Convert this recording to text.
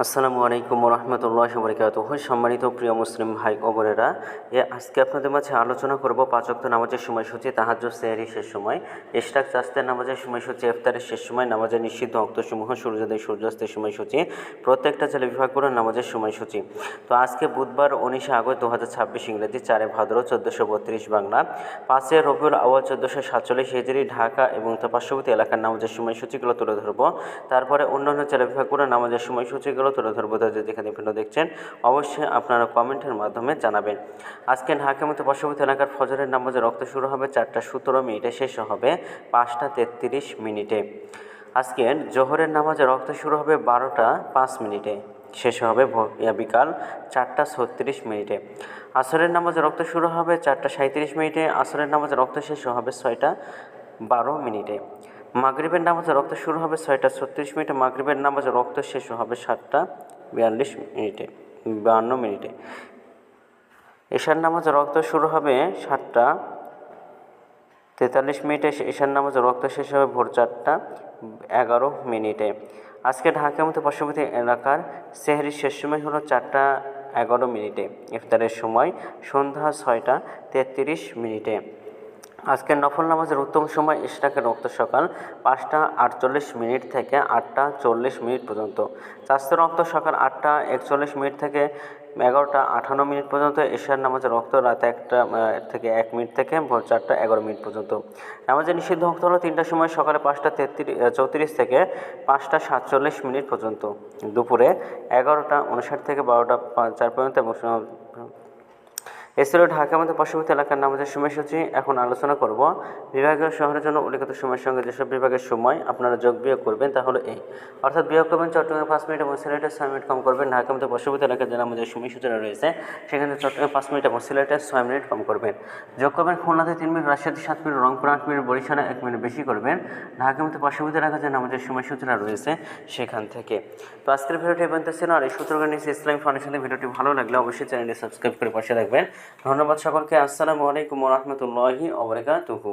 আসসালামু আলাইকুম রহমতুল্লাহি ওয়া বারাকাতুহু। সম্মানিত প্রিয় মুসলিম ভাই ও বোনেরা, আজকে আপনাদের মাঝে আলোচনা করব পাঁচ ওয়াক্ত নামাজের সময়সূচি, তাহাজ্জুদ, সেহরি শেষ সময়, ইশরাক চাস্তের নামাজের সময়সূচি, ইফতারের শেষ সময়, নামাজের নিষিদ্ধ ওয়াক্তসমূহ, সূর্যোদয় সূর্যাস্তের সময়সূচি, প্রত্যেকটা জেলা বিভাগ করে নামাজের সময়সূচি। তো আজকে বুধবার 19 আগস্ট 2026 ইংরেজি, 4 ভাদ্র 1432 বাংলা, 5 রবিউল আউয়াল 1447 হিজরি, ঢাকা এবং তার পার্শ্ববর্তী এলাকার নামাজের সময়সূচিগুলো তুলে ধরবো। তারপরে অন্যান্য জেলা বিভাগ করে নামাজের সময়সূচিগুলো তুলে ধরবো। যেখানে ভিডিও দেখছেন অবশ্যই আপনারা কমেন্টের মাধ্যমে জানাবেন। আজকে ঢাকা মতো পার্শ্ববর্তী এলাকার ফজরের নামাজের রক্ত শুরু হবে 4:17 শেষ হবে 5:33। আজকে জোহরের নামাজের রক্ত শুরু হবে 12:05, শেষ হবে বিকাল 4:36। আসরের নামাজের রক্ত শুরু হবে 4:37, আসরের নামাজের রক্ত শেষ হবে 6:12। মাগরিবের নামাজের রক্ত শুরু হবে 6:36, মাগরিবের নামাজের রক্ত শেষ হবে 7:52। এশার নামাজের রক্ত শুরু হবে 7:43, এশার নামাজের রক্ত শেষ হবে ভোর 4:11। আজকে ঢাকার মতো পার্শ্ববর্তী এলাকার সেহরির শেষ সময় হলো 4:11। ইফতারের সময় সন্ধ্যা 6:33। আজকের নফল নামাজের উত্তম সময় ইশরাকের রক্ত সকাল 5:48 থেকে 8:40 পর্যন্ত, চাস্তের রক্ত সকাল 8:41 থেকে 11:58 পর্যন্ত, এশার নামাজের রক্ত রাত 1টা থেকে 1 মিনিট থেকে ভোর 4:11 পর্যন্ত। নামাজের নিষিদ্ধ রক্ত হলো 3টার সময়, সকালে 5:34 থেকে 5:47 পর্যন্ত, দুপুরে 11:59 থেকে 12:04 পর্যন্ত এবং এছাড়াও ঢাকা আমাদের পার্শ্ববর্তী এলাকার নামাজের সময়সূচি। এখন আলোচনা করব বিভাগীয় শহরের জন্য উল্লিখিত সময়ের সঙ্গে যেসব বিভাগের সময় আপনারা যোগ বিয়োগ করবেন তা হলো এই, অর্থাৎ বিয়োগ করবেন চট্টগ্রামে 5 মিনিট এবং সিলেটে 6 মিনিট কম করবেন। ঢাকা আমাদের পার্শ্ববর্তী এলাকার যে নামাজের সময়সূচিটা রয়েছে সেখানে চট্টগ্রামে 5 মিনিট এবং সিলেটে 6 মিনিট কম করবেন। যোগ করবেন খুলনাতে 3 মিনিট, রাজশাহীতে 7 মিনিট, রংপুর 8 মিনিট, বরিশালে 1 মিনিট বেশি করবেন। ঢাকা আমাদের পার্শ্ববর্তী এলাকার যে নামাজের সময়সূচিটা রয়েছে সেখান থেকে। তো আজকের ভিডিওটি পর্যন্ত ছিল। আর এই সূত্রজ্ঞান ইসলামিক ফাউন্ডেশনের ভিডিওটি ভালো লাগলে অবশ্যই চ্যানেলটি সাবস্ক্রাইব করে পাশে রাখবেন। ধন্যবাদ সকলকে। আসসালামু আলাইকুম ওয়া রাহমাতুল্লাহি ওয়া বারাকাতুহু।